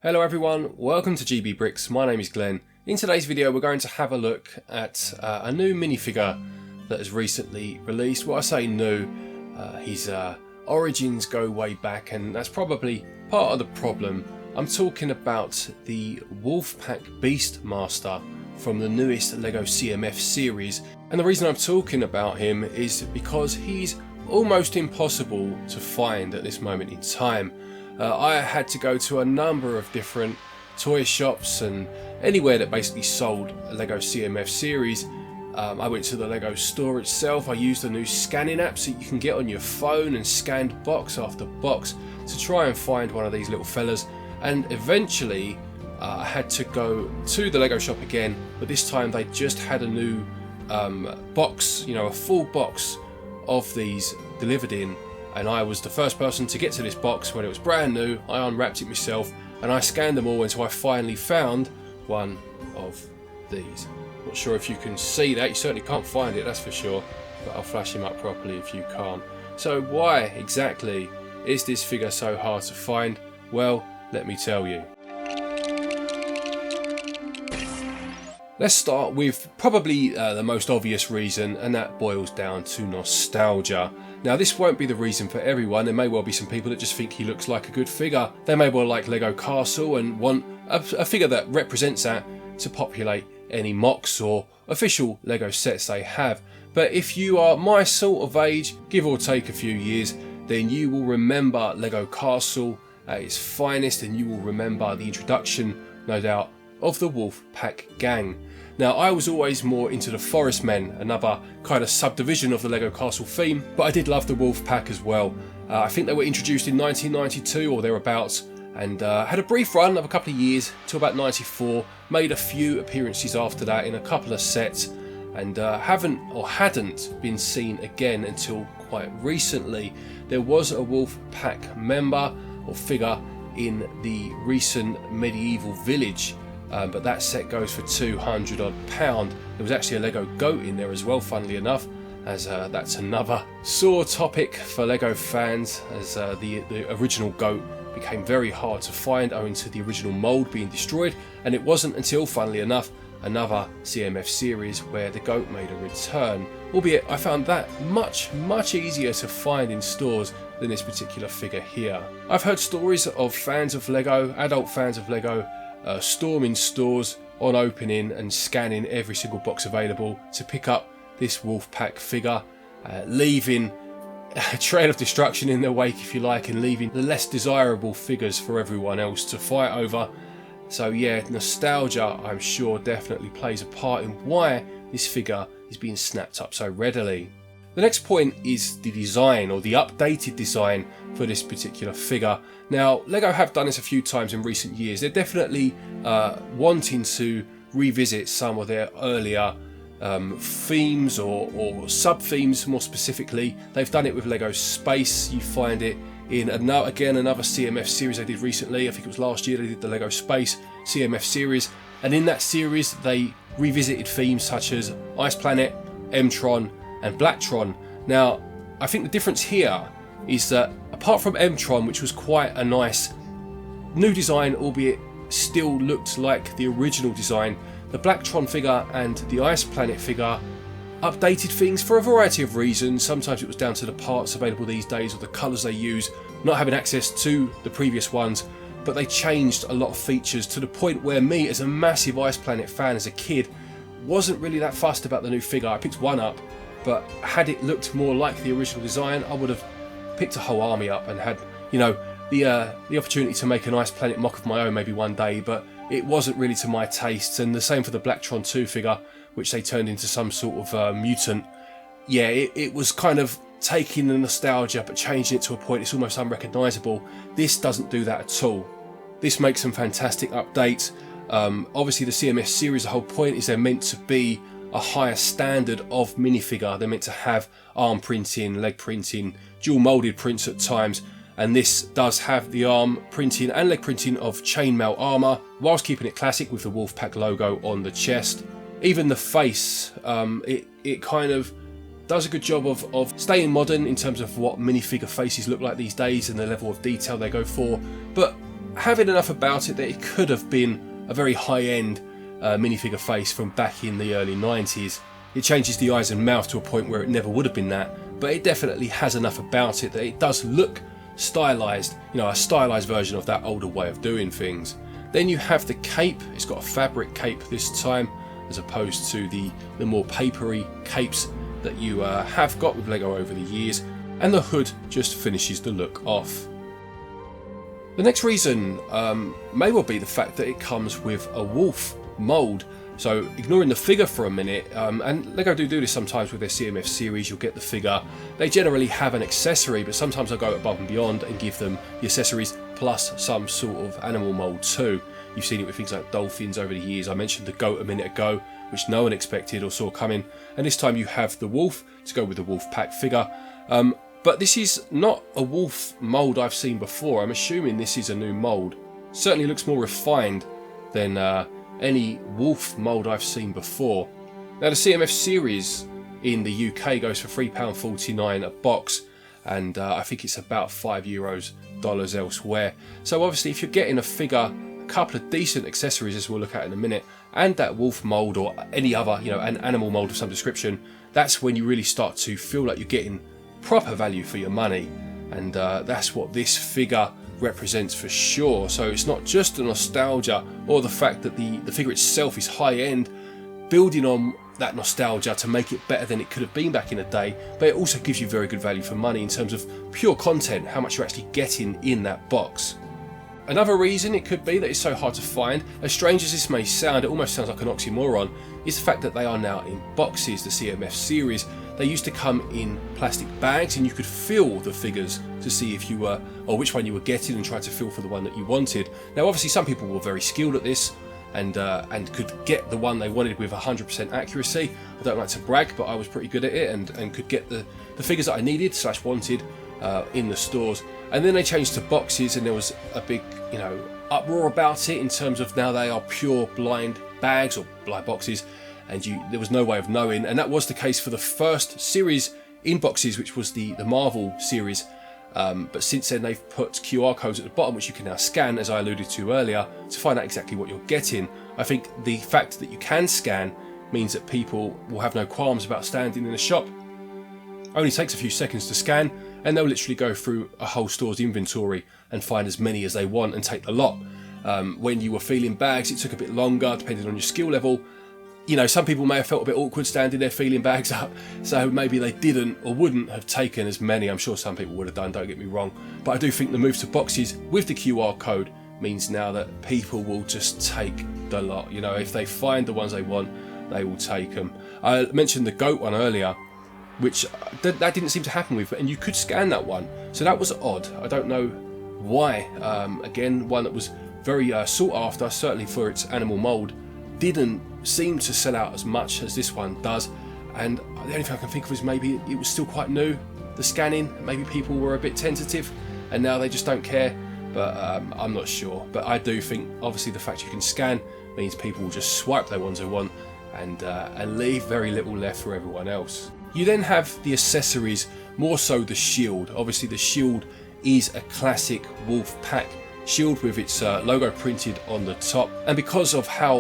Hello everyone, welcome to GB Bricks. My name is Glenn. In today's video we're going to have a look at a new minifigure that has recently released. Well, I say new, his origins go way back, and that's probably part of the problem. I'm talking about the Wolfpack Beastmaster from the newest LEGO CMF series, and the reason I'm talking about him is because he's almost impossible to find at this moment in time. I had to go to a number of different toy shops and anywhere that basically sold a LEGO CMF series. I went to the LEGO store itself. I used the new scanning apps that you can get on your phone and scanned box after box to try and find one of these little fellas. And eventually I had to go to the LEGO shop again, but this time they just had a new box, a full box of these delivered in. And I was the first person to get to this box when it was brand new. I unwrapped it myself and I scanned them all until I finally found one of these. Not sure if you can see that, you certainly can't find it, that's for sure, but I'll flash him up properly if you can't. So why exactly is this figure so hard to find? Well, let me tell you. Let's start with probably the most obvious reason, and that boils down to nostalgia. Now, this won't be the reason for everyone. There may well be some people that just think he looks like a good figure. They may well like LEGO Castle and want a figure that represents that to populate any mocks or official LEGO sets they have. But if you are my sort of age, give or take a few years, then you will remember LEGO Castle at its finest, and you will remember the introduction, no doubt, of the Wolfpack gang. Now, I was always more into the Forest Men, another kind of subdivision of the LEGO Castle theme, but I did love the Wolfpack as well. I think they were introduced in 1992 or thereabouts, and had a brief run of a couple of years till about 94, made a few appearances after that in a couple of sets, and hadn't been seen again until quite recently. There was a Wolfpack member or figure in the recent medieval village, but that set goes for £200 odd. There was actually a LEGO goat in there as well, funnily enough, as that's another sore topic for LEGO fans, as the original goat became very hard to find owing to the original mould being destroyed, and it wasn't until, funnily enough, another CMF series where the goat made a return, albeit I found that much easier to find in stores than this particular figure here. I've heard stories of fans of LEGO, adult fans of LEGO, storming stores on opening and scanning every single box available to pick up this Wolfpack figure, leaving a trail of destruction in their wake, if you like, and leaving the less desirable figures for everyone else to fight over. So yeah, nostalgia, I'm sure, definitely plays a part in why this figure is being snapped up so readily. The next point is the design, or the updated design for this particular figure. Now, LEGO have done this a few times in recent years. They're definitely wanting to revisit some of their earlier themes or sub-themes more specifically. They've done it with LEGO Space. You find it in another CMF series they did recently. I think it was last year they did the LEGO Space CMF series. And in that series they revisited themes such as Ice Planet, M-Tron and Blacktron. Now, I think the difference here is that apart from M-Tron, which was quite a nice new design, albeit still looked like the original design, the Blacktron figure and the Ice Planet figure updated things for a variety of reasons. Sometimes it was down to the parts available these days or the colours they use, not having access to the previous ones, but they changed a lot of features to the point where me, as a massive Ice Planet fan as a kid, wasn't really that fussed about the new figure. I picked one up, but had it looked more like the original design, I would have picked a whole army up and had, the opportunity to make an Ice Planet mock of my own maybe one day, but it wasn't really to my tastes. And the same for the Blacktron 2 figure, which they turned into some sort of mutant. Yeah, it was kind of taking the nostalgia but changing it to a point it's almost unrecognisable. This doesn't do that at all. This makes some fantastic updates. Obviously the CMF series, the whole point is they're meant to be a higher standard of minifigure. They're meant to have arm printing, leg printing, dual moulded prints at times, and this does have the arm printing and leg printing of chainmail armour, whilst keeping it classic with the Wolfpack logo on the chest. Even the face, it kind of does a good job of staying modern in terms of what minifigure faces look like these days and the level of detail they go for, but having enough about it that it could have been a very high-end minifigure face from back in the early 90s. It changes the eyes and mouth to a point where it never would have been that, but it definitely has enough about it that it does look stylized, you know, a stylized version of that older way of doing things. Then you have the cape. It's got a fabric cape this time, as opposed to the more papery capes that you have got with LEGO over the years, and the hood just finishes the look off. The next reason may well be the fact that it comes with a wolf mould. So ignoring the figure for a minute, and LEGO do this sometimes with their CMF series. You'll get the figure. They generally have an accessory, but sometimes I go above and beyond and give them the accessories plus some sort of animal mould too. You've seen it with things like dolphins over the years. I mentioned the goat a minute ago, which no one expected or saw coming, and this time you have the wolf to go with the Wolfpack figure. But this is not a wolf mould I've seen before. I'm assuming this is a new mould. Certainly looks more refined than any wolf mould I've seen before. Now the CMF series in the UK goes for £3.49 a box, and I think it's about €5 elsewhere. So obviously if you're getting a figure, a couple of decent accessories as we'll look at in a minute, and that wolf mould or any other, you know, an animal mould of some description, that's when you really start to feel like you're getting proper value for your money, and that's what this figure represents for sure. So it's not just the nostalgia or the fact that the figure itself is high end, building on that nostalgia to make it better than it could have been back in the day, but it also gives you very good value for money in terms of pure content, how much you're actually getting in that box. Another reason it could be that it's so hard to find, as strange as this may sound, it almost sounds like an oxymoron, is the fact that they are now in boxes, the CMF series. They used to come in plastic bags and you could feel the figures to see if you were, or which one you were getting, and try to feel for the one that you wanted. Now obviously some people were very skilled at this and could get the one they wanted with 100% accuracy. I don't like to brag, but I was pretty good at it and could get the figures that I needed / wanted in the stores. And then they changed to boxes, and there was a big, you know, uproar about it in terms of now they are pure blind bags or blind boxes, and there was no way of knowing. And that was the case for the first series in boxes, which was the Marvel series. But since then they've put QR codes at the bottom which you can now scan, as I alluded to earlier, to find out exactly what you're getting. I think the fact that you can scan means that people will have no qualms about standing in a shop. Only takes a few seconds to scan, and they'll literally go through a whole store's inventory and find as many as they want and take the lot. When you were feeling bags, it took a bit longer depending on your skill level. You know, some people may have felt a bit awkward standing there feeling bags up, so maybe they didn't or wouldn't have taken as many. I'm sure some people would have done, don't get me wrong, but I do think the move to boxes with the QR code means now that people will just take the lot. You know, if they find the ones they want, they will take them. I mentioned the goat one earlier, which that didn't seem to happen with, and you could scan that one, so that was odd. I don't know why. Again, one that was very sought after, certainly for its animal mould, didn't seem to sell out as much as this one does. And the only thing I can think of is maybe it was still quite new, the scanning. Maybe people were a bit tentative and now they just don't care, but I'm not sure. But I do think obviously the fact you can scan means people will just swipe their ones they want and leave very little left for everyone else. You then have the accessories, more so the shield. Obviously the shield is a classic Wolfpack shield with its logo printed on the top, and because of how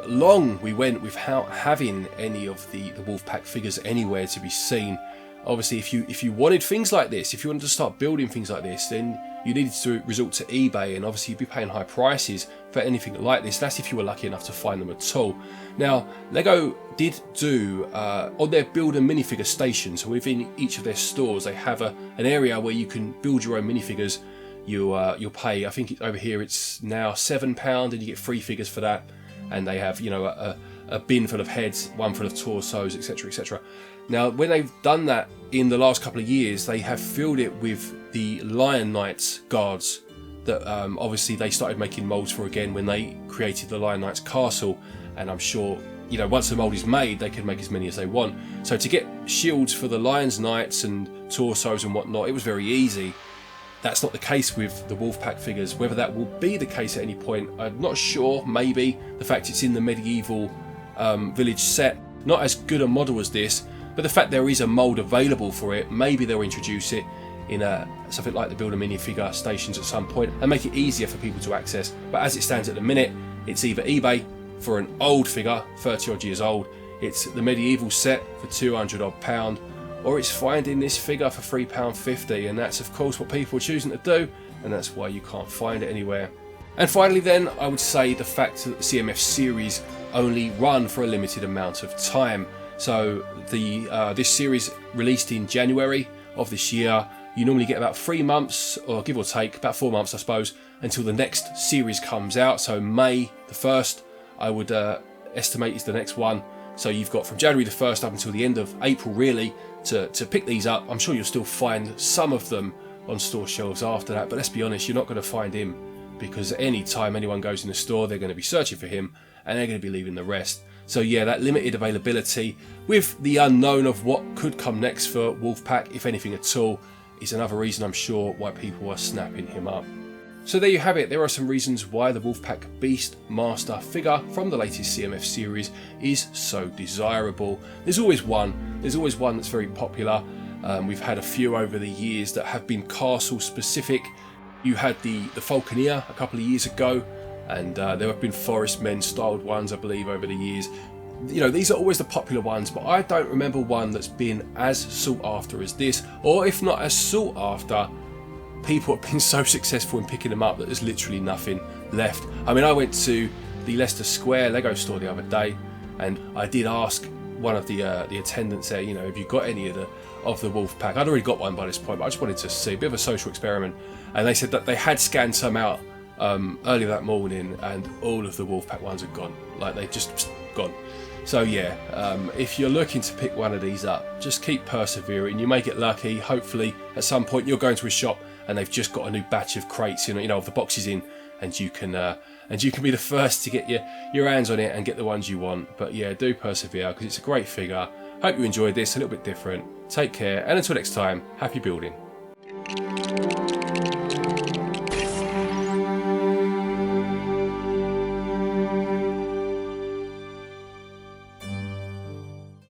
long we went without having any of the Wolfpack figures anywhere to be seen, obviously if you wanted things like this, if you wanted to start building things like this, then you needed to resort to eBay, and obviously you'd be paying high prices for anything like this. That's if you were lucky enough to find them at all. Now LEGO did do on their build a minifigure station, so within each of their stores they have an area where you can build your own minifigures. You'll pay, I think over here it's now £7, and you get 3 figures for that, and they have, you know, a bin full of heads, one full of torsos, etc, etc. Now when they've done that in the last couple of years, they have filled it with the Lion Knights guards that obviously they started making moulds for again when they created the Lion Knights castle, and I'm sure, you know, once the mould is made they can make as many as they want. So to get shields for the Lions Knights and torsos and whatnot, it was very easy. That's not the case with the Wolfpack figures. Whether that will be the case at any point, I'm not sure. Maybe the fact it's in the medieval village set, not as good a model as this, but the fact there is a mould available for it, maybe they'll introduce it in something like the Build a Minifigure stations at some point and make it easier for people to access. But as it stands at the minute, it's either eBay for an old figure, 30 odd years old, it's the medieval set for £200 odd, or it's finding this figure for £3.50, and that's of course what people are choosing to do, and that's why you can't find it anywhere. And finally then, I would say the fact that the CMF series only run for a limited amount of time. So this series released in January of this year. You normally get about 3 months, or give or take, about 4 months I suppose, until the next series comes out. So May the 1st, I would estimate is the next one. So you've got from January the 1st up until the end of April really to pick these up. I'm sure you'll still find some of them on store shelves after that, but let's be honest, you're not going to find him, because any time anyone goes in the store, they're going to be searching for him and they're going to be leaving the rest. So yeah, that limited availability with the unknown of what could come next for Wolfpack, if anything at all, is another reason I'm sure why people are snapping him up. So there you have it. There are some reasons why the Wolfpack Beastmaster figure from the latest CMF series is so desirable. There's always one that's very popular. We've had a few over the years that have been castle specific. You had the Falconeer a couple of years ago, and there have been Forest Men styled ones I believe over the years. You know, these are always the popular ones, but I don't remember one that's been as sought after as this, or if not as sought after, people have been so successful in picking them up that there's literally nothing left. I mean, I went to the Leicester Square Lego store the other day, and I did ask one of the attendants there, you know, have you got any of the Wolfpack? I'd already got one by this point, but I just wanted to see a bit of a social experiment, and they said that they had scanned some out earlier that morning, and all of the Wolfpack ones are gone. Like, they just gone. So yeah, if you're looking to pick one of these up, just keep persevering. You may get lucky. Hopefully at some point you're going to a shop and they've just got a new batch of crates, you know, of the boxes in, and you can be the first to get your hands on it and get the ones you want. But yeah, do persevere, because it's a great figure. Hope you enjoyed this, a little bit different. Take care, and until next time, happy building.